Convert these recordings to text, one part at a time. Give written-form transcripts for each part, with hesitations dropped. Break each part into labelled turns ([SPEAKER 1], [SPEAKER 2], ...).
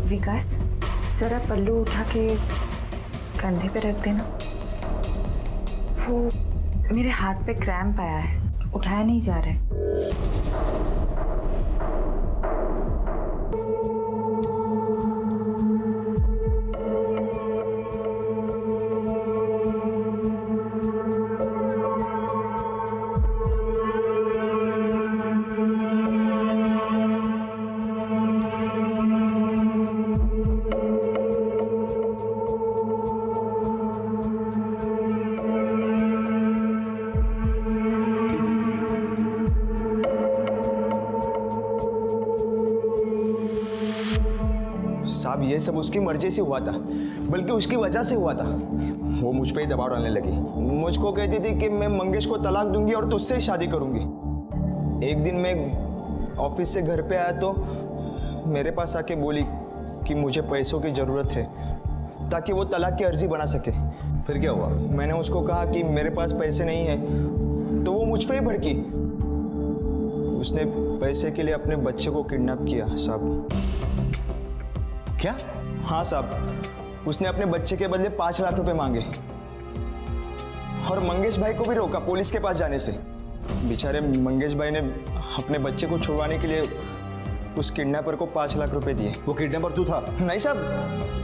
[SPEAKER 1] विकास, जरा पल्लू उठा के कंधे पे रख देना। वो मेरे हाथ पे क्रैम्प आया है, उठाया नहीं जा रहा है।
[SPEAKER 2] साहब ये सब उसकी मर्जी से हुआ था, बल्कि उसकी वजह से हुआ था। वो मुझ पे ही दबाव डालने लगी, मुझको कहती थी कि मैं मंगेश को तलाक दूंगी और तुझसे ही शादी करूंगी। एक दिन मैं ऑफिस से घर पे आया तो मेरे पास आके बोली कि मुझे पैसों की ज़रूरत है ताकि वो तलाक की अर्जी बना सके।
[SPEAKER 3] फिर क्या हुआ?
[SPEAKER 2] मैंने उसको कहा कि मेरे पास पैसे नहीं है, तो वो मुझ पे ही भड़की। उसने पैसे के लिए अपने बच्चे को किडनैप किया साहब।
[SPEAKER 3] क्या?
[SPEAKER 2] हाँ साहब, उसने अपने बच्चे के बदले 5 लाख रुपए मांगे और मंगेश भाई को भी रोका पुलिस के पास जाने से। बेचारे मंगेश भाई ने अपने बच्चे को छुड़वाने के लिए उस किडनैपर को 5 लाख रुपए दिए।
[SPEAKER 3] वो किडनैपर तू था?
[SPEAKER 2] नहीं साहब,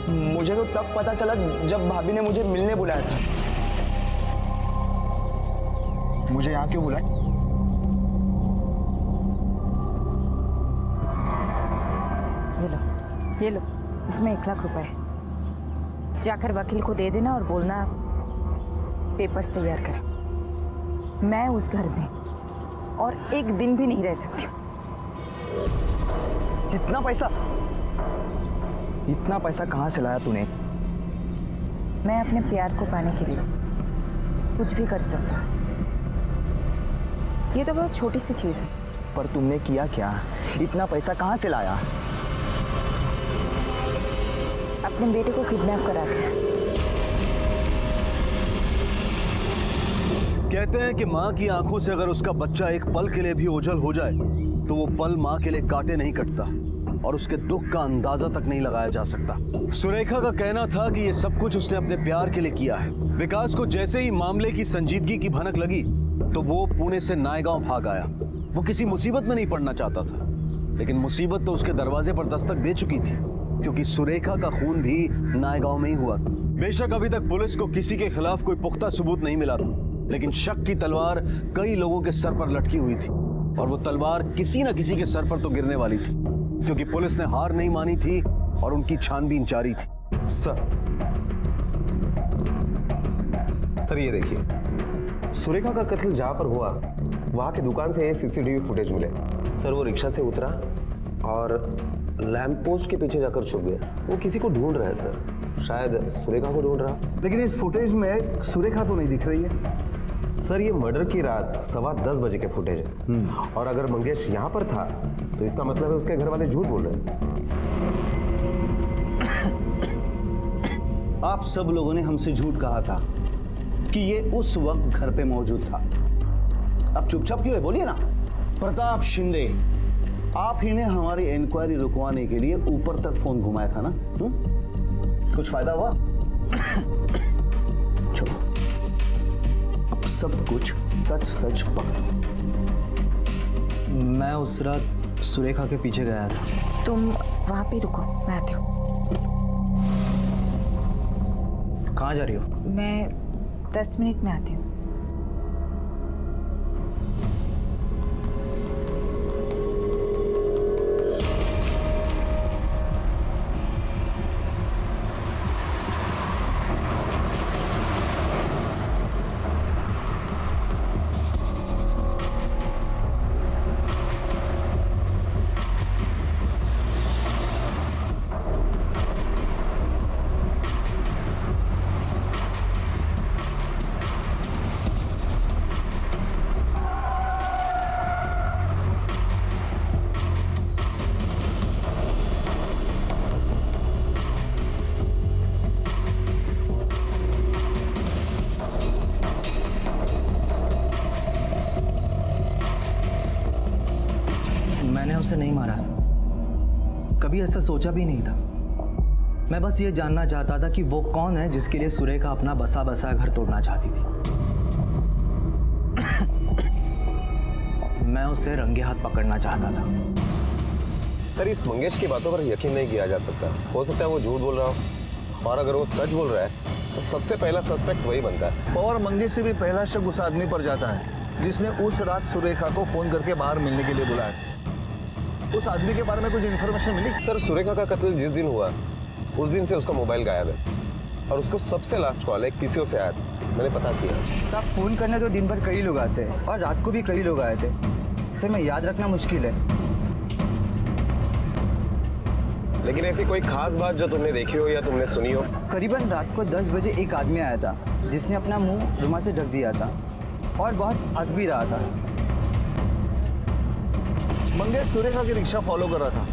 [SPEAKER 2] मुझे तो तब पता चला जब भाभी ने मुझे मिलने बुलाया था। मुझे यहाँ क्यों बुलाया?
[SPEAKER 1] ये लो, इसमें 1 लाख रुपए है। जाकर वकील को दे देना और बोलना पेपर्स तैयार करें। मैं उस घर में और एक दिन भी नहीं रह सकती हूँ।
[SPEAKER 2] इतना पैसा कहाँ से लाया तूने?
[SPEAKER 1] मैं अपने प्यार को पाने के लिए कुछ भी कर सकता हूँ। ये तो बहुत छोटी सी चीज़ है।
[SPEAKER 2] पर तुमने किया क्या? इतना पैसा कहाँ से लाया?
[SPEAKER 1] अपने बेटे को किडनैप करा के।
[SPEAKER 4] कहते हैं कि माँ की आंखों से अगर उसका बच्चा एक पल के लिए भी ओझल हो जाए तो वो पल माँ के लिए कांटे नहीं कटता और उसके दुख का अंदाजा तक नहीं लगाया जा सकता। सुरेखा का कहना था कि ये सब कुछ उसने अपने प्यार के लिए किया है। विकास को जैसे ही मामले की संजीदगी की भनक लगी तो वो पुणे से नायगांव भाग आया। वो किसी मुसीबत में नहीं पड़ना चाहता था, लेकिन मुसीबत तो उसके दरवाजे पर दस्तक दे चुकी थी, क्योंकि सुरेखा का खून भी नायगांव में ही हुआ। बेशक अभी तक पुलिस को किसी के खिलाफ कोई पुख्ता सबूत नहीं मिला, लेकिन शक की तलवार कई लोगों के सर पर लटकी हुई थी और वो तलवार किसी न किसी के सर पर तो गिरने वाली थी, क्योंकि पुलिस ने हार नहीं मानी थी और उनकी छानबीन जारी थी।
[SPEAKER 3] सर ये देखिए, सुरेखा का कत्ल जहां पर हुआ वहां की दुकान से ये सीसीटीवी फुटेज मिले। सर वो रिक्शा से उतरा और लैंप पोस्ट के पीछे जाकर छुप गया। वो किसी को ढूंढ रहा है सर, शायद सुरेखा को ढूंढ रहा।
[SPEAKER 5] लेकिन इस फुटेज में सुरेखा तो नहीं दिख रही है।
[SPEAKER 3] सर ये मर्डर की रात 10:15 बजे के फुटेज है और अगर मंगेश यहाँ पर था तो इसका मतलब है उसके घर वाले झूठ बोल रहे हैं।
[SPEAKER 6] आप सब लोगों ने हमसे झूठ कहा था कि ये उस वक्त घर पे मौजूद था। अब चुपचाप क्यों है, बोलिए ना। प्रताप शिंदे, आप ही ने हमारी इंक्वायरी रुकवाने के लिए ऊपर तक फोन घुमाया था ना? कुछ फायदा हुआ? चलो अब सब कुछ सच सच पकड़ो।
[SPEAKER 7] मैं उस रात सुरेखा के पीछे गया था।
[SPEAKER 1] तुम वहां पे रुको, मैं आती हूँ।
[SPEAKER 7] कहाँ जा रही हो?
[SPEAKER 1] मैं 10 मिनट में आती हूँ।
[SPEAKER 7] मैंने उसे नहीं मारा, कभी ऐसा सोचा भी नहीं था। मैं बस ये जानना चाहता था कि वो कौन है जिसके लिए सुरेखा अपना बसा बसा घर तोड़ना चाहती थी। मैं उसे रंगे हाथ पकड़ना चाहता था।
[SPEAKER 3] सर, इस मंगेश की बातों पर यकीन नहीं किया जा सकता। हो सकता है वो झूठ बोल रहा हो, और अगर वो सच बोल रहा है तो सबसे पहला सस्पेक्ट वही बनता है।
[SPEAKER 5] और मंगेश से भी पहला शक उस आदमी पर जाता है जिसने उस रात सुरेखा को फोन करके बाहर मिलने के लिए बुलाया। उस आदमी के बारे में कुछ इन्फॉर्मेशन मिली?
[SPEAKER 3] सर, सुरेखा का कत्ल जिस दिन हुआ उस दिन से उसका मोबाइल गायब है, और उसको सबसे लास्ट कॉल एक पीसीओ से आया था। मैंने पता किया।
[SPEAKER 7] साहब, फोन करने तो दिन भर कई लोग आते हैं और रात को भी कई लोग आए थे। इसे मैं याद रखना मुश्किल है।
[SPEAKER 3] लेकिन ऐसी कोई खास बात जो तुमने देखी हो या तुमने सुनी हो?
[SPEAKER 7] करीबन रात को 10 बजे एक आदमी आया था जिसने अपना मुंह रुमाल से ढक दिया था और बहुत हंस भी रहा था।
[SPEAKER 5] मंगेश सुरेखा की रिक्शा फॉलो कर रहा था।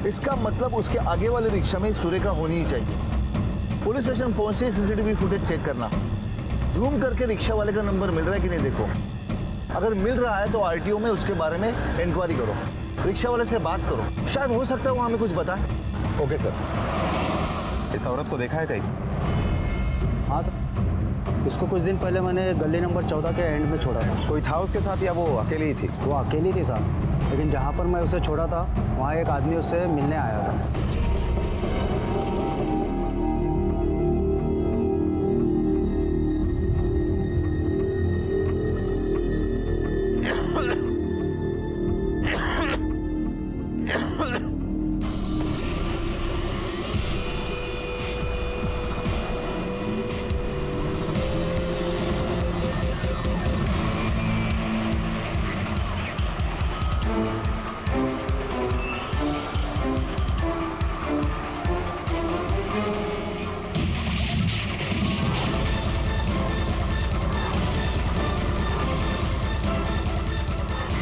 [SPEAKER 5] इसका मतलब उसके आगे वाले रिक्शा में सुरेखा होनी ही चाहिए। पुलिस स्टेशन पहुंचते ही सीसीटीवी फुटेज चेक करना, जूम करके रिक्शा वाले का नंबर मिल रहा है कि नहीं देखो। अगर मिल रहा है तो आरटीओ में उसके बारे में इंक्वायरी करो, रिक्शा वाले से बात करो, शायद हो सकता है वो हमें कुछ बताए।
[SPEAKER 3] Okay sir. इस औरत को देखा है कहीं?
[SPEAKER 8] हाँ सर, उसको कुछ दिन पहले मैंने गली नंबर 14 के एंड में छोड़ा था।
[SPEAKER 3] कोई था उसके साथ या वो अकेली ही थी?
[SPEAKER 8] वो अकेली थी साहब, लेकिन जहाँ पर मैं उसे छोड़ा था वहाँ एक आदमी उससे मिलने आया था।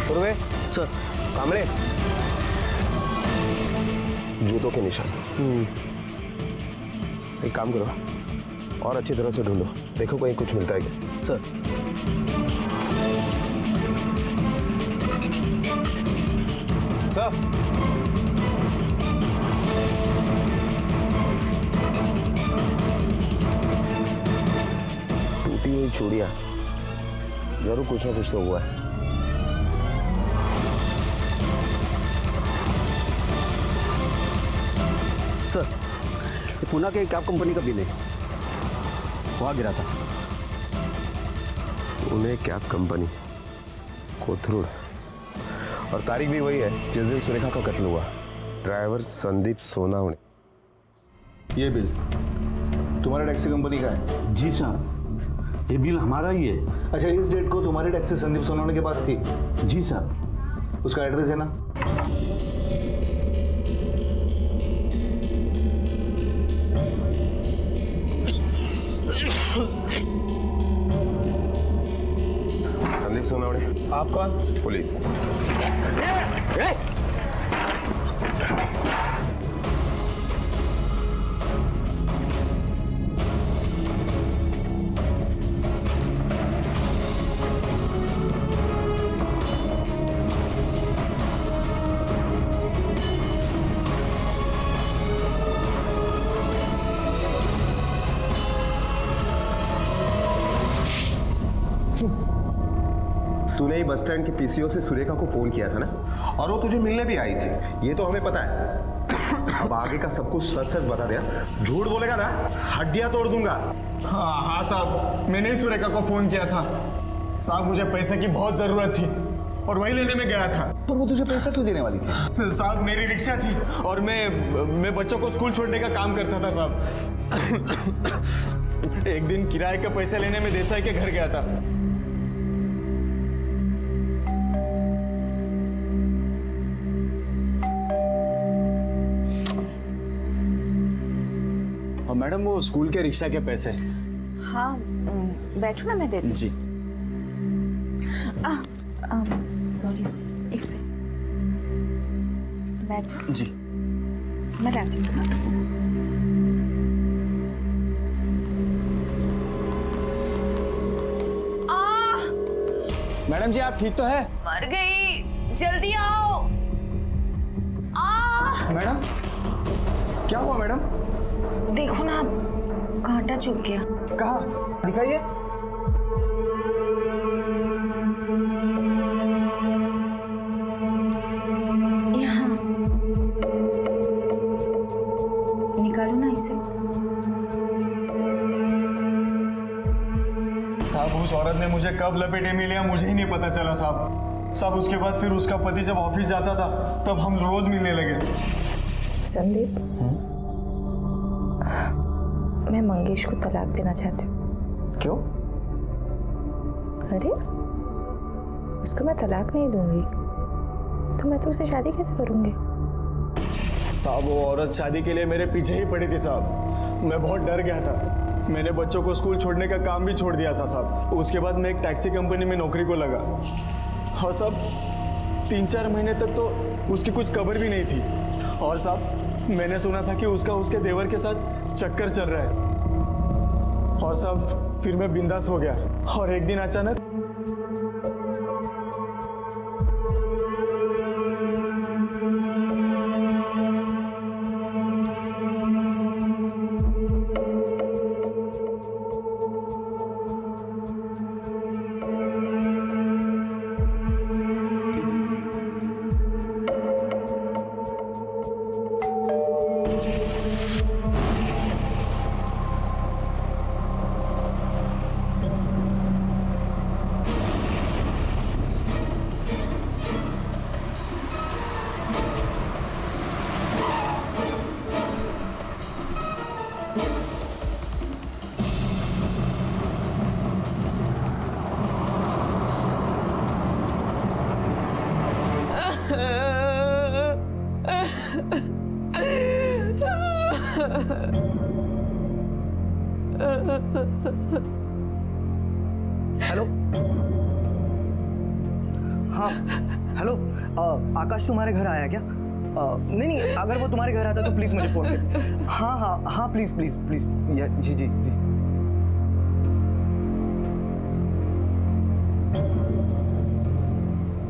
[SPEAKER 3] सुरवे
[SPEAKER 8] सर।
[SPEAKER 3] कामरे, जूतों के निशान। एक काम करो, और अच्छी तरह से ढूंढो, देखो कहीं कुछ मिलता है क्या।
[SPEAKER 8] सर।
[SPEAKER 3] सर, टूटी हुई चूड़ियां, जरूर कुछ ना कुछ तो हुआ है।
[SPEAKER 8] सर, ये पूना के कैब कंपनी का बिल है, वहाँ गिरा था।
[SPEAKER 3] उन्हें कैब कंपनी, कोथरूड, और तारीख भी वही है जिस दिन सुरेखा का कत्ल हुआ। ड्राइवर संदीप सोनावणे।
[SPEAKER 5] ये बिल तुम्हारे टैक्सी कंपनी का है?
[SPEAKER 9] जी साहब, ये बिल हमारा ही है।
[SPEAKER 5] अच्छा, इस डेट को तुम्हारी टैक्सी संदीप सोनावणे के पास थी?
[SPEAKER 9] जी साहब।
[SPEAKER 5] उसका एड्रेस है ना?
[SPEAKER 3] संदीप सोनावणे।
[SPEAKER 5] आप कौन?
[SPEAKER 3] पुलिस। तूने ही बस स्टैंड के पीसीओ से सुरेखा को फोन किया था ना, और वो तुझे मिलने भी आई थी, ये तो हमें पता है। अब आगे का सब कुछ सच सच बता दिया। झूठ बोलेगा ना, हड्डियां तोड़ दूंगा।
[SPEAKER 2] हाँ साहब, मैंने ही सुरेखा को फोन किया था। साहब, मुझे पैसे की बहुत जरूरत थी और वही लेने में गया था।
[SPEAKER 5] पर वो तुझे पैसा क्यों देने वाली थी?
[SPEAKER 2] साहब, मेरी रिक्शा थी और मैं बच्चों को स्कूल छोड़ने का काम करता था साहब। एक दिन किराए के पैसे लेने में देसाई के घर गया था।
[SPEAKER 4] और मैडम, वो स्कूल के रिक्शा के पैसे।
[SPEAKER 1] हाँ, बैठो ना, मैं दे दूँ।
[SPEAKER 4] जी।
[SPEAKER 1] सॉरी, एक सेकंड, बैठ जाओ।
[SPEAKER 4] जी।
[SPEAKER 1] मैं लाती हूँ।
[SPEAKER 4] मैडम जी, आप ठीक तो है?
[SPEAKER 1] मर गई, जल्दी आओ।
[SPEAKER 4] मैडम, क्या हुआ मैडम?
[SPEAKER 1] देखो ना, कांटा चुभ गया।
[SPEAKER 2] कहाँ दिखाइए।
[SPEAKER 1] यहाँ। निकालो ना इसे।
[SPEAKER 10] साहब उस औरत ने मुझे कब लपेटे में लिया मुझे ही नहीं पता चला साहब। उसके बाद फिर उसका पति जब ऑफिस जाता था तब हम रोज मिलने लगे।
[SPEAKER 1] संदीप, मैं मंगेश को तलाक देना चाहती हूँ।
[SPEAKER 2] क्यों?
[SPEAKER 1] अरे, उसको मैं तलाक नहीं दूंगी तो मैं तुमसे शादी कैसे करूंगी?
[SPEAKER 10] साहब वो औरत शादी के लिए मेरे पीछे ही पड़ी थी साहब। मैं बहुत डर गया था। मैंने बच्चों को स्कूल छोड़ने का काम भी छोड़ दिया था साहब। उसके बाद मैं एक टैक्सी कंपनी में नौकरी को लगा और साहब 3-4 महीने तक तो उसकी कुछ खबर भी नहीं थी। और साहब मैंने सुना था कि उसका उसके देवर के साथ चक्कर चल रहा है। और साहब फिर मैं बिंदास हो गया और एक दिन अचानक
[SPEAKER 7] हेलो। हाँ हेलो, आकाश तुम्हारे घर आया क्या? नहीं, अगर वो तुम्हारे घर आता तो प्लीज मुझे फोन कर। हाँ हाँ हाँ, प्लीज प्लीज प्लीज। जी जी जी।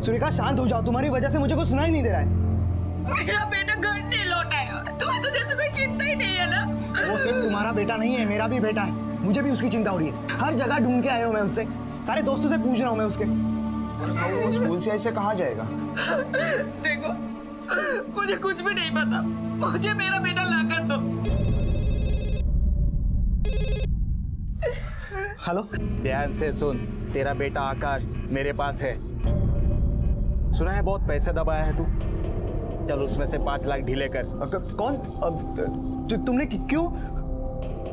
[SPEAKER 7] सुरेखा शांत हो जाओ, तुम्हारी वजह से मुझे कुछ सुनाई नहीं दे रहा है।
[SPEAKER 1] मेरा बेटा घर नहीं लौटा है। तुम्हें तो जैसे कोई चिंता ही नहीं है ना।
[SPEAKER 7] वो सिर्फ तुम्हारा बेटा नहीं है, मेरा भी बेटा है। मुझे भी उसकी चिंता हो रही है। हर जगह ढूंढ के आया हूँ मैं उससे, सारे दोस्तों से पूछ रहा हूँ मैं उसके।
[SPEAKER 2] वो स्कूल से ऐसे कहाँ जाएगा?
[SPEAKER 1] देखो, मुझे कुछ भी नहीं पता। मुझे मेरा बेटा ला कर दो।
[SPEAKER 7] हेलो।
[SPEAKER 4] ध्यान से सुन, तेरा बेटा आकाश मेरे पास है। सुना है बहुत पैसे दबाया है तू। चल उसमें से 5 लाख ढीले कर।
[SPEAKER 7] कौन? तुमने क्यों?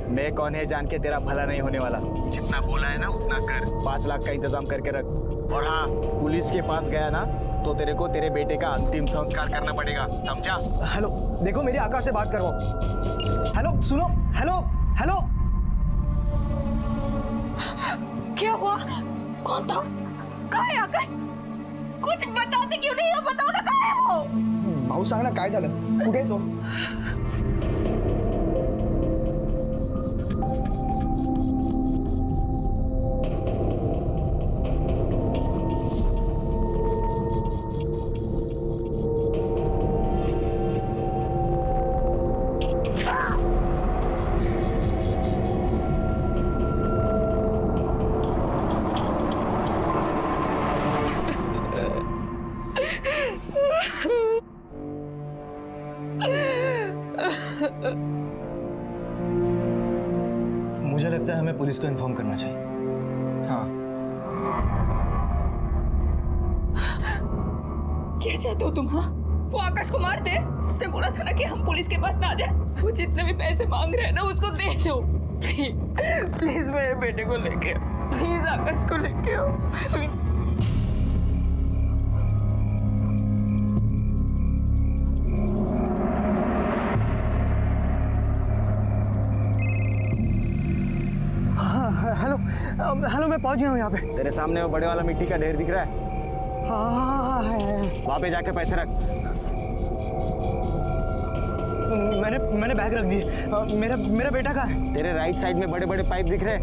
[SPEAKER 4] मैं कौन है जान के तेरा भला नहीं होने वाला। जितना बोला है ना उतना कर। 5 लाख का इंतजाम करके रख। और हाँ, पुलिस के पास गया ना तो तेरे को तेरे बेटे का अंतिम संस्कार करना पड़ेगा, समझा?
[SPEAKER 7] हेलो, देखो मेरी आकाश से बात करवाओ। हेलो सुनो। Hello hello.
[SPEAKER 1] क्या हुआ? कौन था? कहाँ है आकाश? कुछ बताते क्यों नहीं हो? बताओ ना, कहाँ है वो?
[SPEAKER 2] भाऊ सांग ना काय झालं? कुठे आहे तो?
[SPEAKER 7] मुझे लगता है हमें पुलिस को इन्फॉर्म करना चाहिए।
[SPEAKER 2] हाँ।
[SPEAKER 1] क्या चाहते हो तुम? हाँ, वो आकाश को मार दे। उसने बोला था ना कि हम पुलिस के पास ना जाए। वो जितने भी पैसे मांग रहे हैं ना, उसको दे दो। प्लीज मेरे बेटे को लेके, प्लीज आकाश को लेके आओ।
[SPEAKER 7] हेलो हेलो, मैं पहुंच गया हूँ यहाँ पे।
[SPEAKER 4] तेरे सामने वो बड़े वाला मिट्टी का ढेर दिख रहा है?
[SPEAKER 7] हाँ है।
[SPEAKER 4] वहां पे जाके पैसे रख।
[SPEAKER 7] मैंने बैग रख दिए। मेरा बेटा कहाँ है?
[SPEAKER 4] तेरे राइट साइड में बड़े बड़े पाइप दिख रहे हैं?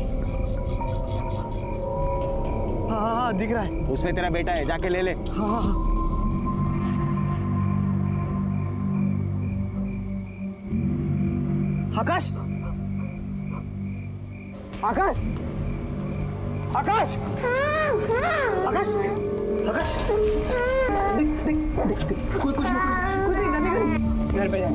[SPEAKER 7] हाँ दिख रहा है।
[SPEAKER 4] उसमें तेरा बेटा है, जाके ले ले।
[SPEAKER 7] हाँ। आकाश आकाश आकाश आकाश आकाश देख देख देख देख कोई कुछ नहीं नानी घर पे जा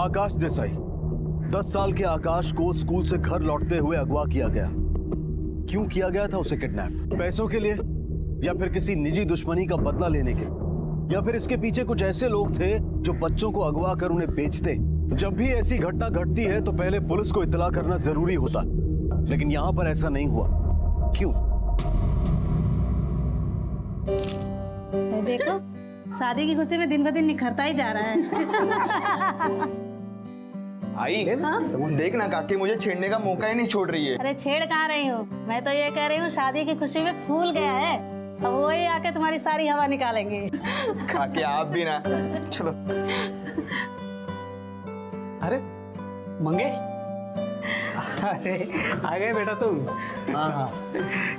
[SPEAKER 4] आकाश देसाई, 10 साल के आकाश को स्कूल से घर लौटते हुए अगवा किया गया। क्यों किया गया था उसे किडनैप? पैसों के लिए, या फिर किसी निजी दुश्मनी का बदला लेने के लिए, या फिर इसके पीछे कुछ ऐसे लोग थे जो बच्चों को अगवा कर उन्हें बेचते? जब भी ऐसी घटना घटती है तो पहले पुलिस को इत्तला करना जरूरी होता, लेकिन यहां पर ऐसा नहीं हुआ। क्यों?
[SPEAKER 11] देखो, शादी की खुशी में दिन ब दिन निखरता ही जा रहा है।
[SPEAKER 2] आई देख ना, काकी मुझे छेड़ने का मौका ही नहीं छोड़ रही है।
[SPEAKER 11] अरे छेड़ कहाँ रही हूँ, मैं तो ये कह रही हूँ शादी की खुशी में फूल गया है, अब वही आके तुम्हारी सारी हवा निकालेंगे।
[SPEAKER 2] काकी आप भी ना, चलो।
[SPEAKER 7] अरे मंगेश, अरे आ गए बेटा तुम। हाँ हाँ,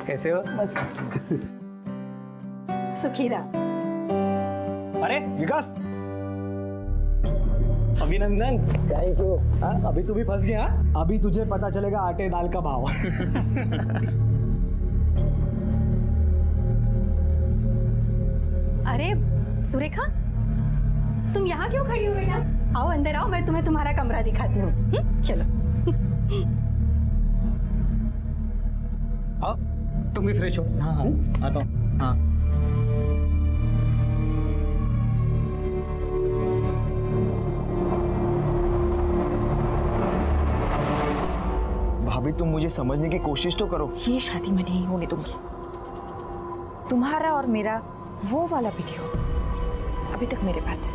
[SPEAKER 7] कैसे हो?
[SPEAKER 11] सुखीरा।
[SPEAKER 7] अरे विकास, अभिनंदन। Thank you. अभी तू भी फंस गया। अभी तुझे पता चलेगा आटे दाल का भाव।
[SPEAKER 12] अरे सुरेखा, तुम यहाँ क्यों खड़ी हो बेटा? आओ अंदर आओ, मैं तुम्हें तुम्हारा कमरा दिखाती हूँ। चलो।
[SPEAKER 7] आओ, तुम भी फ्रेश हो। हाँ हाँ, आता हूँ। हाँ।
[SPEAKER 2] भाभी तुम मुझे समझने की कोशिश तो करो।
[SPEAKER 1] ये शादी मैं नहीं होने दूंगी। तुम्हारा और मेरा वो वाला वीडियो अभी तक मेरे पास है,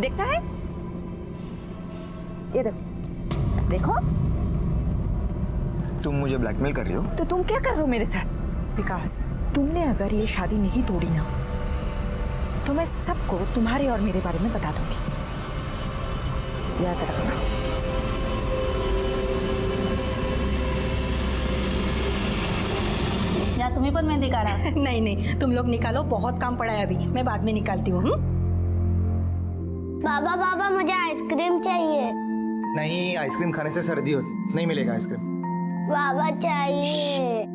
[SPEAKER 1] देखना है? ये देखो, देखो।
[SPEAKER 2] तुम मुझे ब्लैकमेल कर रही हो?
[SPEAKER 1] तो तुम क्या कर रहे हो मेरे साथ? विकास, तुमने अगर ये शादी नहीं तोड़ी ना, तो मैं सबको तुम्हारे और मेरे बारे में बता दूंगी, याद रखना।
[SPEAKER 11] या तुम्हें पर मेहंदी काढ़ा?
[SPEAKER 12] नहीं नहीं, तुम लोग निकालो, बहुत काम पड़ा है अभी, मैं बाद में निकालती हूँ।
[SPEAKER 13] बाबा बाबा मुझे आइसक्रीम चाहिए।
[SPEAKER 7] नहीं, आइसक्रीम खाने से सर्दी होती, नहीं मिलेगा आइसक्रीम।
[SPEAKER 13] बाबा चाहिए।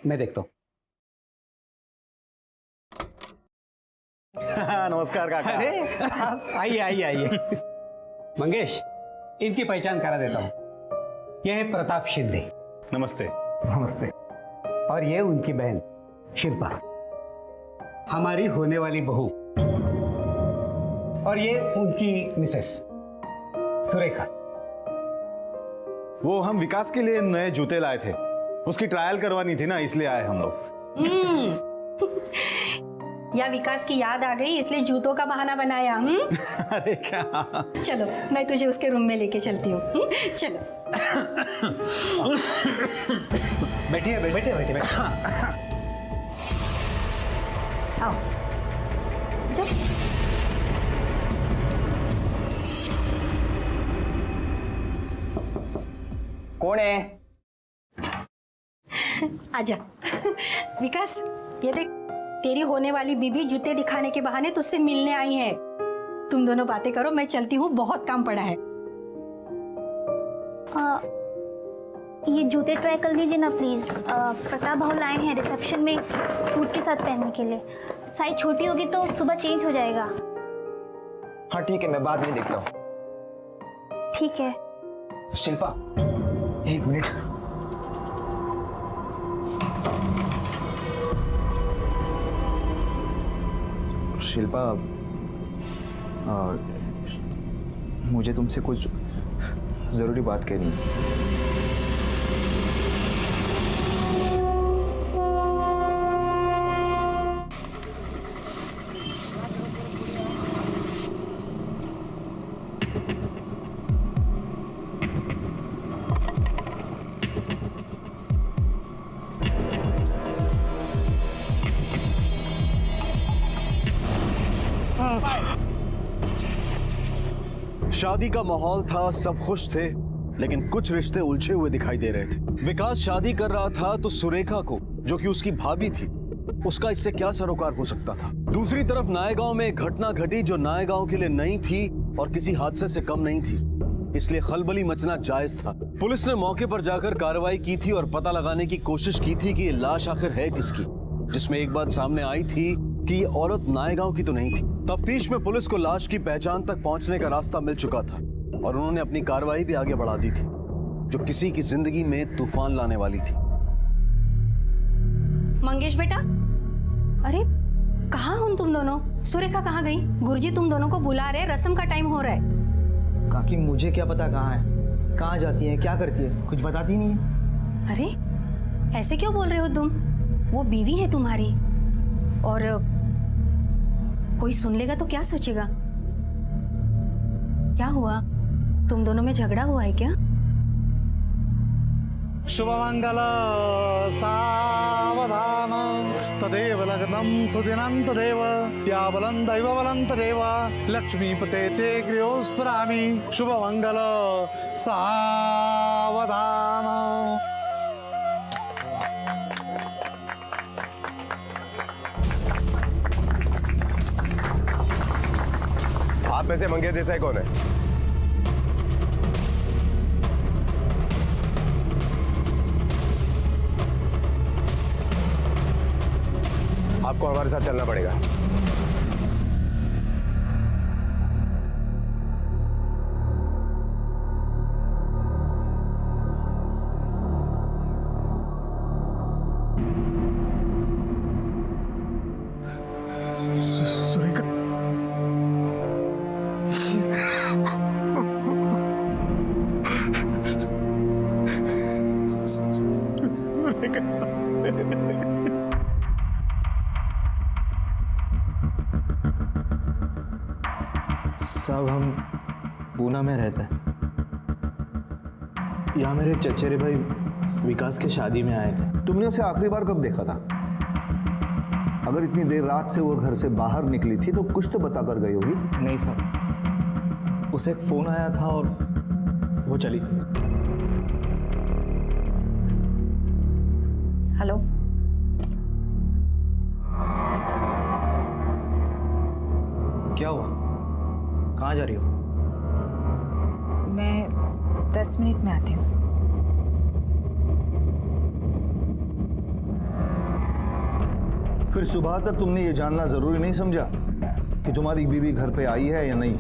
[SPEAKER 8] मैं देखता हूँ।
[SPEAKER 10] नमस्कार काका।
[SPEAKER 8] अरे आइए आइए आइए। मंगेश, इनकी पहचान करा देता हूँ। यह है प्रताप शिंदे।
[SPEAKER 10] नमस्ते।
[SPEAKER 8] नमस्ते। और ये उनकी बहन शिल्पा, हमारी होने वाली बहू। और ये उनकी मिसेस सुरेखा।
[SPEAKER 10] वो हम विकास के लिए नए जूते लाए थे, उसकी ट्रायल करवानी थी ना, इसलिए आए हम लोग।
[SPEAKER 12] या विकास की याद आ गई इसलिए जूतों का बहाना बनाया।
[SPEAKER 10] अरे क्या?
[SPEAKER 12] चलो, मैं तुझे उसके रूम में लेके चलती हूँ। चलो।
[SPEAKER 7] बैठिए बैठिए बैठिए।
[SPEAKER 12] आओ। जो।
[SPEAKER 7] कौन है?
[SPEAKER 12] आजा। विकास, ये देख, तेरी होने वाली बीबी जूते दिखाने के बहाने तुझसे मिलने आई है। तुम दोनों बातें करो, मैं चलती हूँ, बहुत काम पड़ा है।
[SPEAKER 13] ये जूते ट्राई कर लीजिए ना प्लीज। प्रताप भाव लाए हैं रिसेप्शन में सूट के साथ पहनने के लिए। साइज छोटी होगी तो सुबह चेंज हो जाएगा।
[SPEAKER 2] हाँ ठीक है, मैं बाद में देखता हूँ।
[SPEAKER 13] ठीक है।
[SPEAKER 2] शिल्पा, एक मिनट। शिल्पा, मुझे तुमसे कुछ जरूरी बात कहनी है।
[SPEAKER 4] पाए। शादी का माहौल था, सब खुश थे, लेकिन कुछ रिश्ते उलझे हुए दिखाई दे रहे थे। विकास शादी कर रहा था तो सुरेखा को, जो कि उसकी भाभी थी, उसका इससे क्या सरोकार हो सकता था। दूसरी तरफ नायगांव में एक घटना घटी जो नायगांव के लिए नई थी और किसी हादसे से कम नहीं थी, इसलिए खलबली मचना जायज था। पुलिस ने मौके पर जाकर कार्रवाई की थी और पता लगाने की कोशिश की थी कि ये लाश आखिर है किसकी, जिसमें एक बात सामने आई थी कि ये औरत नायगांव की तो नहीं थी। तफ्तीश में पुलिस को लाश की पहचान तक पहुंचने का रास्ता मिल चुका था और उन्होंने अपनी कार्रवाई भी आगे बढ़ा दी थी, जो किसी की जिंदगी में तूफान लाने वाली थी।
[SPEAKER 12] मंगेश बेटा, अरे कहाँ हो तुम दोनों? सुरेखा कहाँ गई? गुरुजी तुम दोनों को बुला रहे, रस्म का टाइम हो रहा है।
[SPEAKER 7] काकी मुझे क्या पता कहाँ है, कहाँ जाती है, क्या करती है, कुछ बताती नहीं है।
[SPEAKER 12] अरे ऐसे क्यों बोल रहे हो तुम? वो बीवी है तुम्हारी, और कोई सुन लेगा तो क्या सोचेगा? क्या हुआ, तुम दोनों में झगड़ा हुआ है क्या?
[SPEAKER 10] शुभमंगल सावधान तदेव लग्नं सुदिनं तदेव या बलं दैव बलं तदेव लक्ष्मीपते ते गृहोस्फुरामि शुभमंगल सावधान।
[SPEAKER 3] आप में से मंगेश देसाई कौन है? आपको हमारे साथ चलना पड़ेगा।
[SPEAKER 5] सुरेखा,
[SPEAKER 7] साहब हम पूना में रहते हैं। यहाँ मेरे चचेरे भाई विकास के शादी में आए थे।
[SPEAKER 5] तुमने उसे आखिरी बार कब देखा था? अगर इतनी देर रात से वो घर से बाहर निकली थी तो कुछ तो बता कर गई होगी।
[SPEAKER 7] नहीं साहब, उसे एक फोन आया था और वो चली।
[SPEAKER 1] हेलो,
[SPEAKER 7] क्या हुआ, कहाँ जा रही हो?
[SPEAKER 1] मैं 10 मिनट में आती हूँ।
[SPEAKER 5] फिर सुबह तक तुमने ये जानना जरूरी नहीं समझा कि तुम्हारी बीवी घर पे आई है या नहीं?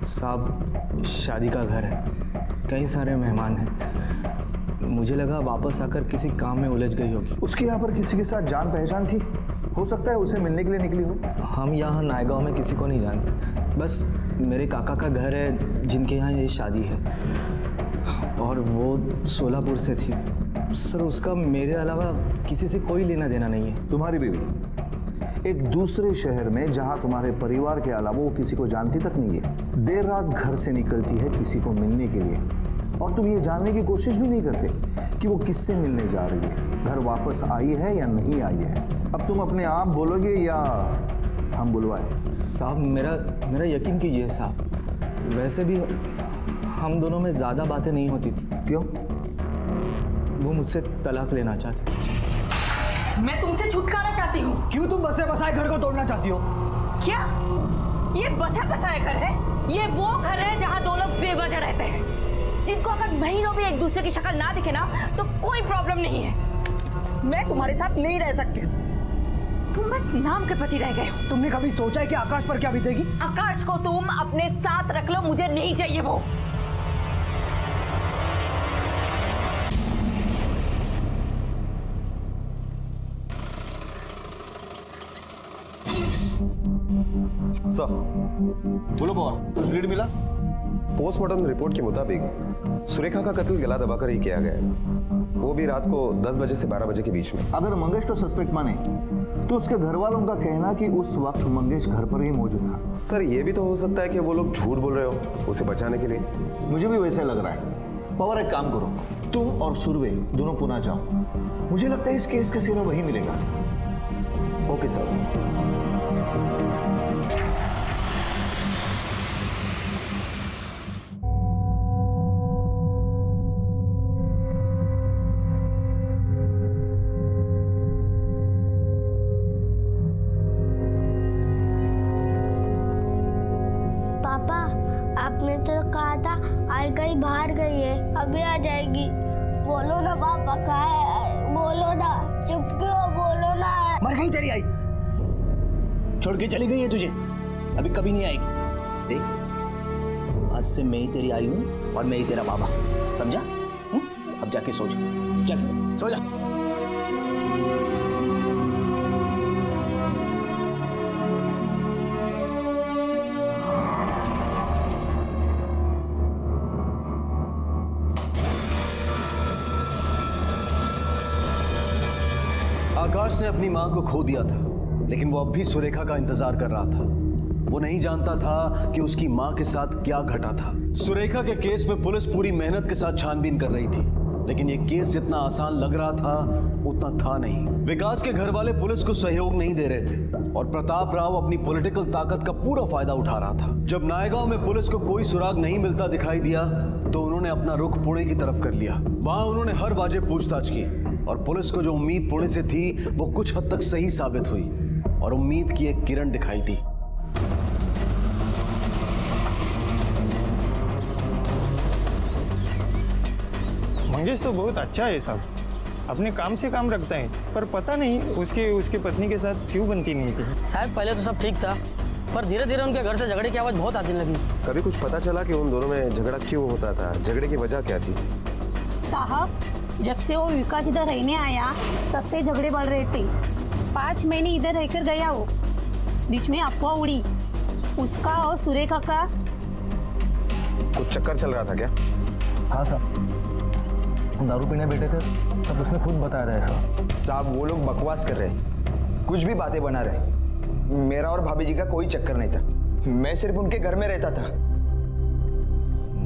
[SPEAKER 7] साहब शादी का घर है, कई सारे मेहमान हैं, मुझे लगा वापस आकर किसी काम में उलझ गई होगी।
[SPEAKER 5] उसके यहाँ पर किसी के साथ जान पहचान थी? हो सकता है उसे मिलने के लिए निकली हो।
[SPEAKER 7] हम यहाँ नायगांव में किसी को नहीं जानते, बस मेरे काका का घर है जिनके यहाँ ये शादी है, और वो सोलापुर से थी। सर उसका मेरे अलावा किसी से कोई लेना देना नहीं है।
[SPEAKER 5] तुम्हारी बीवी एक दूसरे शहर में जहाँ तुम्हारे परिवार के अलावा वो किसी को जानती तक नहीं है, देर रात घर से निकलती है किसी को मिलने के लिए, और तुम ये जानने की कोशिश भी नहीं करते कि वो किससे मिलने जा रही है, घर वापस आई है या नहीं आई है। अब तुम अपने आप बोलोगे या हम बुलवाएं?
[SPEAKER 7] साहब मेरा यकीन कीजिए साहब, वैसे भी हम दोनों में ज़्यादा बातें नहीं होती थी।
[SPEAKER 5] क्यों?
[SPEAKER 7] वो मुझसे तलाक लेना चाहती थी।
[SPEAKER 1] मैं तुमसे छुटकारा चाहती हूँ।
[SPEAKER 7] क्यों तुम बसे बसाए घर को तोड़ना चाहती हो?
[SPEAKER 1] क्या ये बसा बसाया घर है? ये वो घर है जहाँ दो लोग बेवजह रहते हैं, जिनको अगर महीनों में एक दूसरे की शक्ल ना दिखे ना तो कोई प्रॉब्लम नहीं है। मैं तुम्हारे साथ नहीं रह सकती, तुम बस नाम के प्रति रह गए हो।
[SPEAKER 7] तुमने कभी सोचा है कि आकाश पर क्या बीतेगी?
[SPEAKER 1] आकाश को तुम अपने साथ रख लो, मुझे नहीं चाहिए वो।
[SPEAKER 3] सर,
[SPEAKER 5] बोलो कौन? कुछ लीड मिला?
[SPEAKER 3] पोस्टमार्टम रिपोर्ट के मुताबिक सुरेखा का कत्ल गला दबाकर ही किया गया है, वो भी रात को 10 बजे से 12 बजे के बीच में।
[SPEAKER 5] अगर मंगेश को सस्पेक्ट माने तो उसके घर वालों का कहना कि उस वक्त मंगेश घर पर ही मौजूद था।
[SPEAKER 3] सर ये भी तो हो सकता है कि वो लोग झूठ बोल रहे हो उसे बचाने के लिए।
[SPEAKER 5] मुझे भी वैसे लग रहा है। पवार एक काम करो, तुम और सुरवे दोनों पुणे जाओ, मुझे लगता है इस केस का सिरा वही मिलेगा।
[SPEAKER 3] Okay sir.
[SPEAKER 13] माई कहीं बाहर गई है, अभी आ जाएगी। बोलो ना पापा कहाँ है, बोलो ना, चुप क्यों, बोलो ना।
[SPEAKER 7] मर गई तेरी आई, छोड़ के चली गई है तुझे, अभी कभी नहीं आएगी। देख, आज से मैं ही तेरी आई हूँ और मैं ही तेरा बाबा, समझा? अब जाके सो जा, चल सो जा।
[SPEAKER 4] आकाश ने अपनी मां को खो दिया था, लेकिन वो अब भी सुरेखा का इंतजार कर रहा था। वो नहीं जानता था कि उसकी मां के साथ क्या घटा था। सुरेखा के केस में पुलिस पूरी मेहनत के साथ छानबीन कर रही थी, लेकिन ये केस जितना आसान लग रहा था उतना था नहीं। विकास के घर वाले पुलिस को सहयोग नहीं दे रहे थे और प्रताप राव अपनी पॉलिटिकल ताकत का पूरा फायदा उठा रहा था। जब नायगांव में पुलिस को कोई सुराग नहीं मिलता दिखाई दिया तो उन्होंने अपना रुख पुणे की तरफ कर लिया। वहां उन्होंने हर वाजिब पूछताछ की और पुलिस को जो उम्मीद पुणे से थी वो कुछ हद तक सही साबित हुई और उम्मीद की एक किरण दिखाई दी।
[SPEAKER 10] मंगेश तो बहुत अच्छा है साहब, अपने काम से काम रखता है, पर पता नहीं उसकी पत्नी के साथ क्यों बनती नहीं थी।
[SPEAKER 14] साहब पहले तो सब ठीक था, पर धीरे धीरे उनके घर से झगड़े की आवाज़ बहुत आने लगी।
[SPEAKER 3] कभी कुछ पता चला कि उन दोनों में झगड़ा क्यों होता था, झगड़े की वजह क्या थी?
[SPEAKER 11] साहब जब से वो विकास इधर रहने आया तब से झगड़े बढ़ रहे थे। 5 महीने इधर रहकर गया वो, बीच में अफवाह उड़ी उसका और सुरेखा का
[SPEAKER 3] कुछ चक्कर चल रहा था क्या?
[SPEAKER 7] हाँ साहब, हम दारू पीने बैठे थे तब उसने खुद बताया था ऐसा।
[SPEAKER 2] साहब वो लोग बकवास कर रहे, कुछ भी बातें बना रहे। मेरा और भाभी जी का कोई चक्कर नहीं था, मैं सिर्फ उनके घर में रहता था।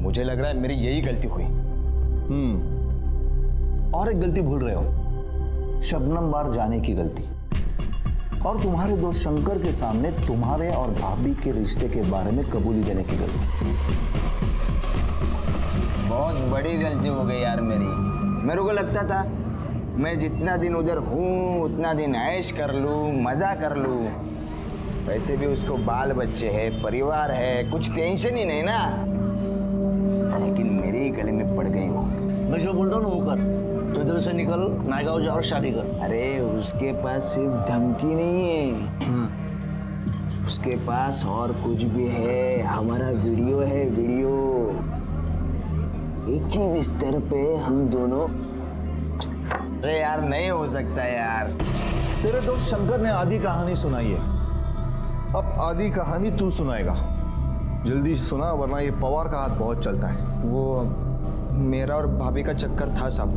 [SPEAKER 2] मुझे लग रहा है मेरी यही गलती हुई।
[SPEAKER 6] और एक गलती भूल रहे हो, शबनम बार जाने की गलती और तुम्हारे दोस्त शंकर के सामने तुम्हारे और भाभी के रिश्ते के बारे में कबूली देने की गलती।
[SPEAKER 2] बहुत बड़ी गलती हो गई यार मेरी। मेरे को लगता था मैं जितना दिन उधर हूँ उतना दिन ऐश कर लूँ, मजा कर लूँ। वैसे भी उसको बाल बच्चे है, परिवार है, कुछ टेंशन ही नहीं ना। लेकिन मेरे ही गले में पड़ गई वो।
[SPEAKER 6] मैं जो बोल रहा हूँ ना वो कर, तो इधर से निकल, नायगांव जा और शादी कर।
[SPEAKER 2] अरे उसके पास सिर्फ धमकी नहीं है, उसके पास और कुछ भी है। हमारा वीडियो है, वीडियो। एक ही बिस्तर पे हम दोनों। अरे यार नहीं हो सकता यार।
[SPEAKER 5] तेरे दोस्त शंकर ने आधी कहानी सुनाई है, अब आधी कहानी तू सुनाएगा। जल्दी से सुना वरना ये पवार का हाथ बहुत चलता है।
[SPEAKER 2] वो मेरा और भाभी का चक्कर था साहब,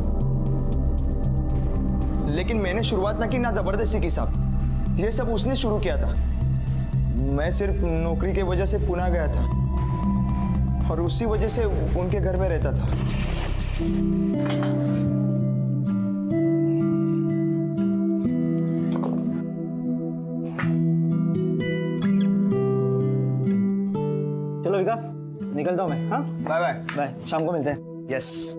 [SPEAKER 2] लेकिन मैंने शुरुआत ना की ना जबरदस्ती की साहब। ये सब उसने शुरू किया था। मैं सिर्फ नौकरी के वजह से पुणे गया था और उसी वजह से उनके घर में रहता था।
[SPEAKER 7] चलो विकास, निकलता हूँ मैं। हाँ
[SPEAKER 2] बाय बाय।
[SPEAKER 7] बाय, शाम को मिलते हैं।
[SPEAKER 2] यस।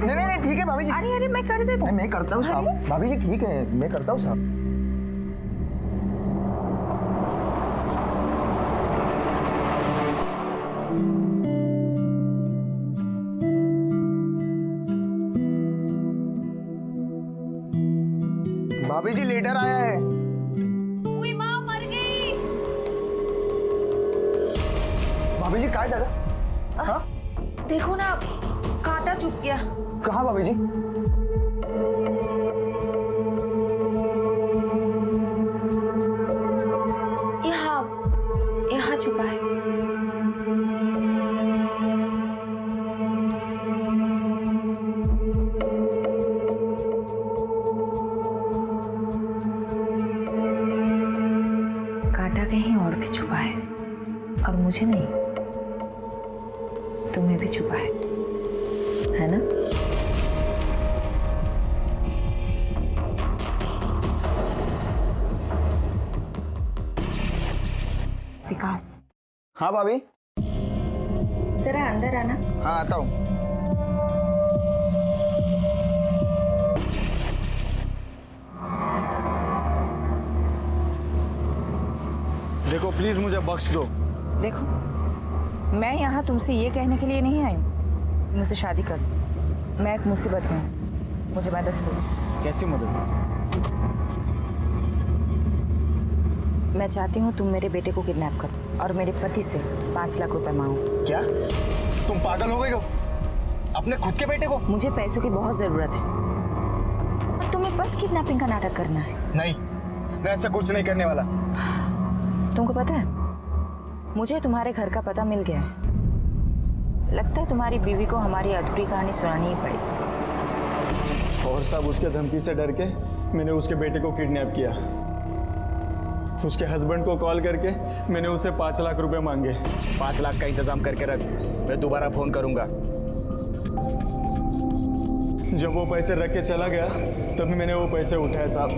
[SPEAKER 2] नहीं ठीक है भाभी जी।
[SPEAKER 1] अरे मैं कर देता हूँ।
[SPEAKER 2] मैं करता हूँ साहब। भाभी जी ठीक है, मैं करता हूँ साहब। भाभी जी लेटर आया है।
[SPEAKER 11] हुई माँ मर गई।
[SPEAKER 2] भाभी जी काय झालं? हाँ
[SPEAKER 1] देखो ना, कांटा चुभ गया।
[SPEAKER 2] कहाँ भाभी जी?
[SPEAKER 1] छुपा है? कांटा कहीं और भी छुपा है, और मुझे नहीं, तुम्हें भी छुपा है ना? विकास,
[SPEAKER 2] हाँ भाभी।
[SPEAKER 1] जरा अंदर आना।
[SPEAKER 2] हाँ आता हूँ।
[SPEAKER 10] देखो प्लीज मुझे बख्श दो।
[SPEAKER 1] देखो, मैं यहाँ तुमसे ये कहने के लिए नहीं आई हूँ मुझसे शादी कर लो। मैं एक मुसीबत में हूँ, मुझे मदद चाहिए।
[SPEAKER 10] कैसी मदद?
[SPEAKER 1] मैं चाहती हूँ तुम मेरे बेटे को किडनैप करो और मेरे पति से 5 लाख रुपए मांगो।
[SPEAKER 10] क्या तुम पागल हो गई हो? अपने खुद के बेटे को?
[SPEAKER 1] मुझे पैसों की बहुत जरूरत है और तुम्हें बस किडनैपिंग का नाटक करना है।
[SPEAKER 10] नहीं, मैं ऐसा कुछ नहीं करने वाला।
[SPEAKER 1] तुमको पता है, मुझे तुम्हारे घर का पता मिल गया है। लगता है तुम्हारी बीवी को हमारी अधूरी कहानी सुनानी ही पड़ेगी।
[SPEAKER 10] और साहब, उसके धमकी से डर के मैंने उसके बेटे को किडनैप किया। उसके हस्बैंड को कॉल करके मैंने उससे 5 लाख रुपए मांगे।
[SPEAKER 2] 5 लाख का इंतजाम करके रख, मैं दोबारा फोन करूंगा।
[SPEAKER 10] जब वो पैसे रख के चला गया तभी मैंने वो पैसे उठाए साहब,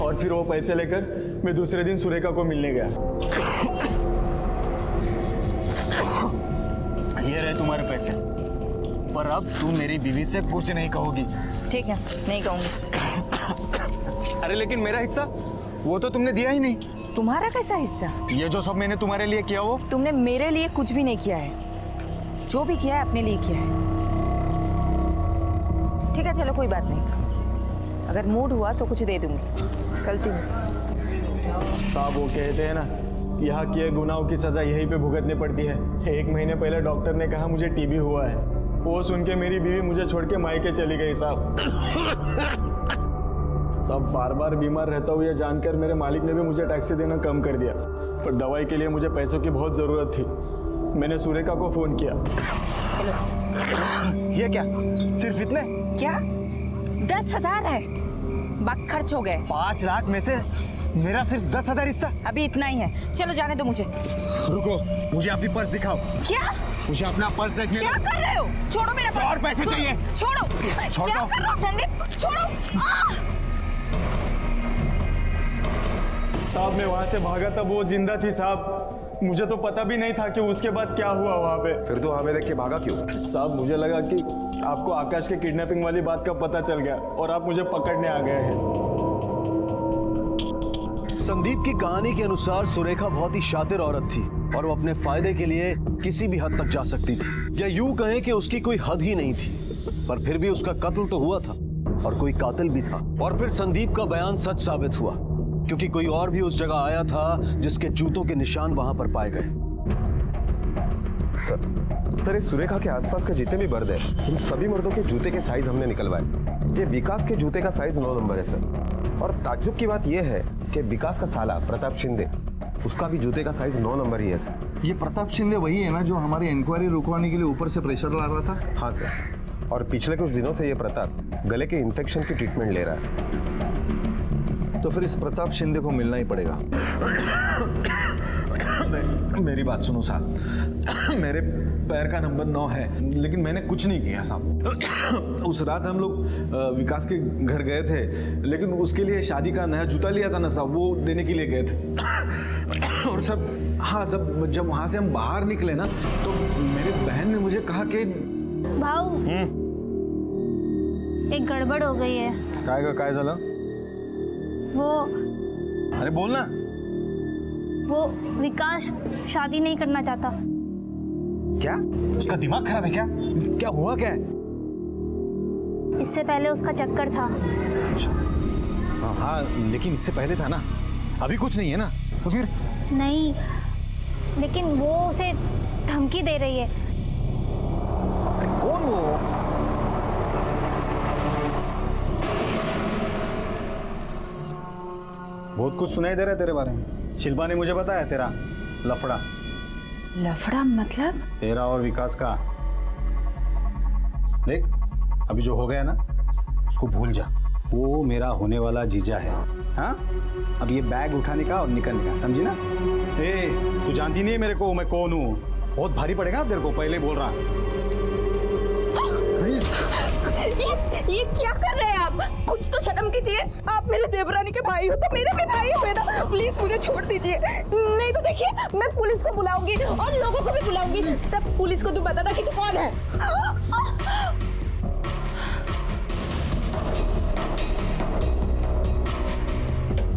[SPEAKER 10] और फिर वो पैसे लेकर मैं दूसरे दिन सुरेखा को मिलने गया। ये रहे तुम्हारे पैसे, पर अब तू मेरी बीवी से कुछ नहीं कहोगी।
[SPEAKER 1] ठीक है, नहीं कहूंगी।
[SPEAKER 10] अरे लेकिन मेरा हिस्सा वो तो तुमने दिया ही नहीं।
[SPEAKER 1] तुम्हारा कैसा हिस्सा?
[SPEAKER 10] ये जो सब मैंने तुम्हारे लिए किया वो?
[SPEAKER 1] तुमने मेरे लिए कुछ भी नहीं किया है। जो भी किया है अपने लिए किया है। ठीक है, चलो कोई बात नहीं। अगर मूड हुआ तो कुछ दे दूंगी। चलती हूँ।
[SPEAKER 10] साहब, वो कहते हैं ना, यहाँ किए गुनाहों की सजा यहीं पे भुगतनी पड़ती है। 1 महीने पहले डॉक्टर ने कहा मुझे टीबी हुआ है। वो सुन के मेरी बीवी मुझे छोड़ के मायके चली गई साहब। साहब, बार बार बीमार रहता हूँ ये जानकर मेरे मालिक ने भी मुझे टैक्सी देना कम कर दिया, पर दवाई के लिए मुझे पैसों की बहुत ज़रूरत थी। मैंने सुरेखा को फ़ोन किया। ये क्या, सिर्फ इतने?
[SPEAKER 1] क्या 10,000 है? बाकी खर्च हो गए।
[SPEAKER 10] 5 लाख में से मेरा सिर्फ 10,000 हिस्सा?
[SPEAKER 1] अभी इतना ही है। चलो जाने दो मुझे।
[SPEAKER 10] रुको, मुझे अपनी पर्स दिखाओ।
[SPEAKER 1] क्या?
[SPEAKER 10] मुझे अपना पर्स देखने
[SPEAKER 1] क्या कर रहे हो? छोड़ो मेरा पर्स।
[SPEAKER 10] और पैसे चाहिए।
[SPEAKER 1] छोड़ो।
[SPEAKER 10] छोड़ो।
[SPEAKER 1] क्या कर रहे हो संदीप? छोड़ो।
[SPEAKER 10] साहब, मैं वहां से भागा तब वो जिंदा थी साहब। मुझे तो पता भी नहीं था कि उसके बाद क्या हुआ वहां पे।
[SPEAKER 3] फिर तो हमें देख के भागा क्यों?
[SPEAKER 10] साहब, मुझे लगा कि आपको आकाश के किडनैपिंग वाली बात का पता चल गया और आप मुझे पकड़ने आ गए हैं।
[SPEAKER 4] संदीप की कहानी के अनुसार सुरेखा बहुत ही शातिर औरत थी और वो अपने फायदे के लिए किसी भी हद तक जा सकती थी, या यूं कहें कि उसकी कोई हद ही नहीं थी। पर फिर भी उसका कत्ल तो हुआ था और कोई कातिल भी था। और फिर संदीप का बयान सच साबित हुआ, क्योंकि कोई और भी उस जगह आया था जिसके जूतों के निशान वहां पर पाए गए।
[SPEAKER 3] सर, इस सुरेखा के आसपास के जितने भी मर्द हैं, उन सभी मर्दों के जूते के साइज हमने निकलवाए। ये विकास के जूते का साइज 9 नंबर है सर। और ताज्जुब की बात यह है कि विकास का साला प्रताप शिंदे, उसका भी जूते का साइज 9 नंबर ही है सर।
[SPEAKER 5] ये प्रताप शिंदे वही है ना जो हमारी इंक्वायरी रुकवाने के लिए ऊपर से प्रेशर ला रहा था?
[SPEAKER 3] हाँ सर, और पिछले कुछ दिनों से ये प्रताप गले के इन्फेक्शन की ट्रीटमेंट ले रहा है।
[SPEAKER 5] तो फिर इस प्रताप शिंदे को मिलना ही पड़ेगा।
[SPEAKER 10] मेरी बात सुनो साहब, मेरे पैर का नंबर 9 है, लेकिन मैंने कुछ नहीं किया साहब। उस रात हम लोग विकास के घर गए थे, लेकिन उसके लिए शादी का नया जूता लिया था ना साहब, वो देने के लिए गए थे। और सब, हाँ सब, जब वहाँ से हम बाहर निकले ना तो मेरी बहन ने मुझे कहा कि
[SPEAKER 13] भाऊ, एक गड़बड़ हो गई है।
[SPEAKER 10] काय झालं?
[SPEAKER 13] वो
[SPEAKER 10] अरे बोलना।
[SPEAKER 13] वो विकास शादी नहीं करना चाहता।
[SPEAKER 10] क्या? उसका दिमाग खराब है क्या? क्या हुआ क्या है?
[SPEAKER 13] इससे पहले उसका चक्कर था।
[SPEAKER 10] हाँ, लेकिन इससे पहले था ना, अभी कुछ नहीं है ना, तो फिर?
[SPEAKER 13] नहीं, लेकिन वो उसे धमकी दे रही है।
[SPEAKER 10] कौन वो?
[SPEAKER 5] बहुत कुछ सुनाई दे रहा है तेरे बारे में। शिल्पा ने मुझे बताया तेरा लफड़ा।
[SPEAKER 1] लफड़ा मतलब?
[SPEAKER 5] तेरा और विकास का। देख अभी जो हो गया ना उसको भूल जा। वो मेरा होने वाला जीजा है। हाँ अब ये बैग उठाने का और निकलने का, समझी ना? ए तू जानती नहीं है मेरे को, मैं कौन हूँ? बहुत भारी पड़ेगा तेरे को, पहले बोल रहा।
[SPEAKER 1] ये क्या कर रहे हैं आप? कुछ तो शर्म कीजिए। आप मेरे देवरानी के भाई हो तो मेरे भी भाई हुए ना। प्लीज मुझे छोड़ दीजिए, नहीं तो देखिए मैं पुलिस को बुलाऊंगी और लोगों को भी बुलाऊंगी। तब पुलिस को तू बताना कि तू कौन है।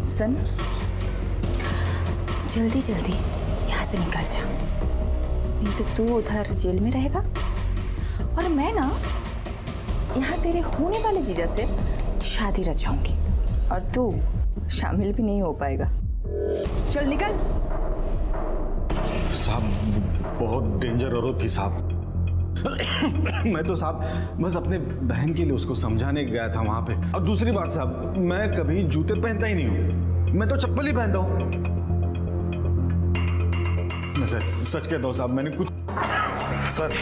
[SPEAKER 1] सुन, जल्दी जल्दी यहाँ से निकल जा, नहीं तो तू उधर जेल में रहेगा और मैं ना यहाँ तेरे होने वाले जीजा से शादी रचाऊंगी और तू शामिल भी नहीं हो पाएगा। चल निकल।
[SPEAKER 5] साहब बहुत डेंजर औरत थी साहब। मैं तो साहब बस अपने बहन के लिए उसको समझाने गया था वहां पे। और दूसरी बात साहब, मैं कभी जूते पहनता ही नहीं हूँ, मैं तो चप्पल ही पहनता हूँ। सच कहता हूँ साहब, मैंने कुछ सर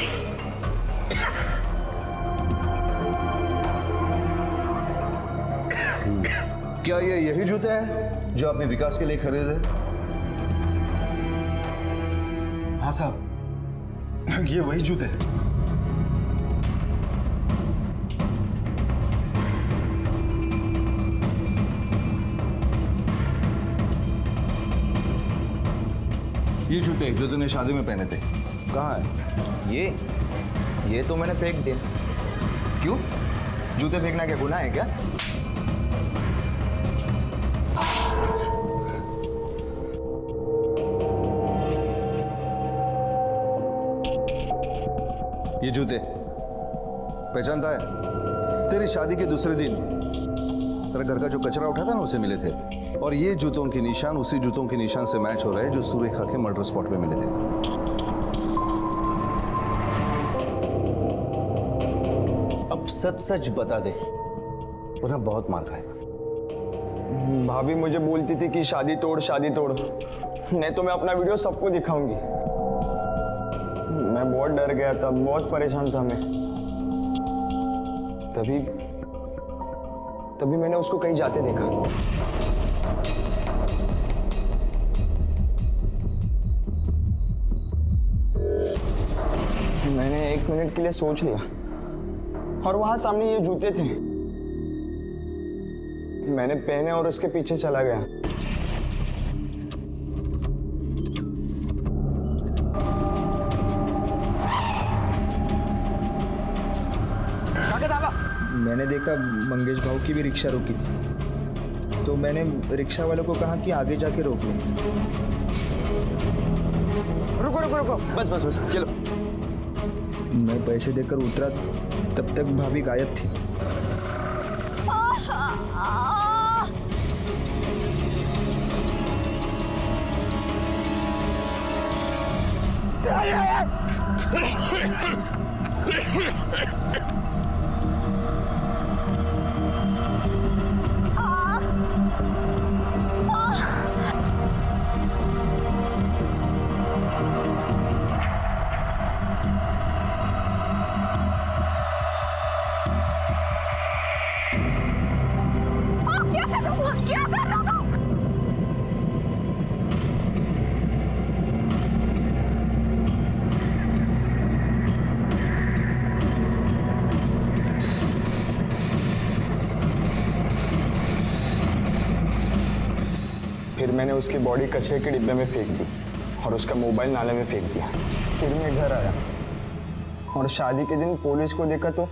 [SPEAKER 6] क्या ये यही जूते हैं जो आपने विकास के लिए खरीदे?
[SPEAKER 5] हाँ साहब ये वही जूते हैं।
[SPEAKER 2] ये जूते जो तूने शादी में पहने थे
[SPEAKER 6] कहाँ है?
[SPEAKER 2] ये तो मैंने फेंक दिए। क्यों? जूते फेंकना क्या गुनाह है क्या?
[SPEAKER 6] ये जूते पहचानता है? तेरी शादी के दूसरे दिन तेरा घर का जो कचरा उठा था ना उसे मिले थे। और ये जूतों के निशान उसी जूतों के निशान से मैच हो रहे हैं जो सुरेखा के मर्डर स्पॉट पे मिले थे। अब सच सच बता दे वरना बहुत मार खाएगा।
[SPEAKER 2] भाभी मुझे बोलती थी कि शादी तोड़ नहीं तो मैं अपना वीडियो सबको दिखाऊंगी। मैं बहुत डर गया था, बहुत परेशान था मैं। तभी मैंने उसको कहीं जाते देखा। मैंने 1 मिनट के लिए सोच लिया और वहां सामने ये जूते थे। मैंने पहने और उसके पीछे चला गया।
[SPEAKER 10] मैंने देखा मंगेश भाऊ की भी रिक्शा रुकी थी, तो मैंने रिक्शा वालों को कहा कि आगे जाके रोक लो।
[SPEAKER 2] रुको बस चलो।
[SPEAKER 10] मैं पैसे देकर उतरा तब तक भाभी गायब थी।
[SPEAKER 1] क्या कर रहा था?
[SPEAKER 2] फिर मैंने उसकी बॉडी कचरे के डिब्बे में फेंक दी और उसका मोबाइल नाले में फेंक दिया। फिर मैं घर आया और शादी के दिन पुलिस को देखा तो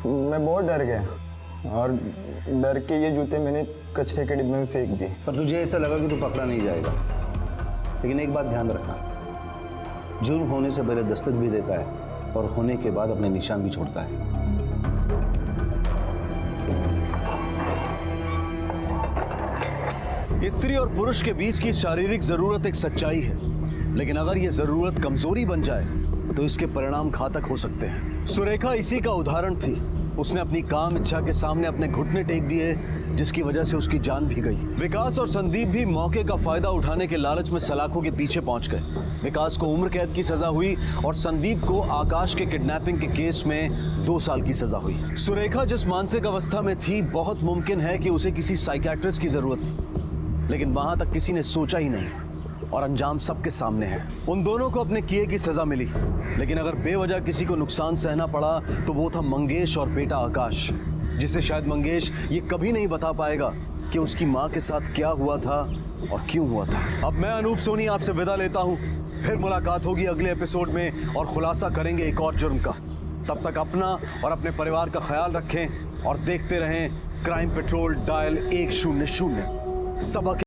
[SPEAKER 2] मैं बहुत डर गया और डर के ये जूते मैंने कचरे के डिब्बे में फेंक दिए।
[SPEAKER 6] पर तुझे ऐसा लगा कि तू पकड़ा नहीं जाएगा, लेकिन एक बात ध्यान रखना, जुर्म होने से पहले दस्तक भी देता है और होने के बाद अपने निशान भी छोड़ता है।
[SPEAKER 4] स्त्री और पुरुष के बीच की शारीरिक जरूरत एक सच्चाई है, लेकिन अगर ये जरूरत कमजोरी बन जाए तो इसके परिणाम घातक हो सकते हैं। सुरेखा इसी का उदाहरण थी। उसने अपनी काम इच्छा के सामने अपने घुटने टेक दिए, जिसकी वजह से उसकी जान भी गई। विकास और संदीप भी मौके का फायदा उठाने के लालच में सलाखों के पीछे पहुंच गए। विकास को उम्र कैद की सजा हुई और संदीप को आकाश के किडनैपिंग के केस में 2 साल की सजा हुई। सुरेखा जिस मानसिक अवस्था में थी, बहुत मुमकिन है कि उसे किसी साइकियाट्रिस्ट की जरूरत थी, लेकिन वहां तक किसी ने सोचा ही नहीं और अंजाम सबके सामने है। उन दोनों को अपने किए की सजा मिली, लेकिन अगर बेवजह किसी को नुकसान सहना पड़ा तो वो था मंगेश और बेटा आकाश, जिसे शायद मंगेश ये कभी नहीं बता पाएगा कि उसकी माँ के साथ क्या हुआ था और क्यों हुआ था। अब मैं अनूप सोनी आपसे विदा लेता हूँ। फिर मुलाकात होगी अगले एपिसोड में और खुलासा करेंगे एक और जुर्म का। तब तक अपना और अपने परिवार का ख्याल रखें और देखते रहें क्राइम पेट्रोल डायल 100। सबक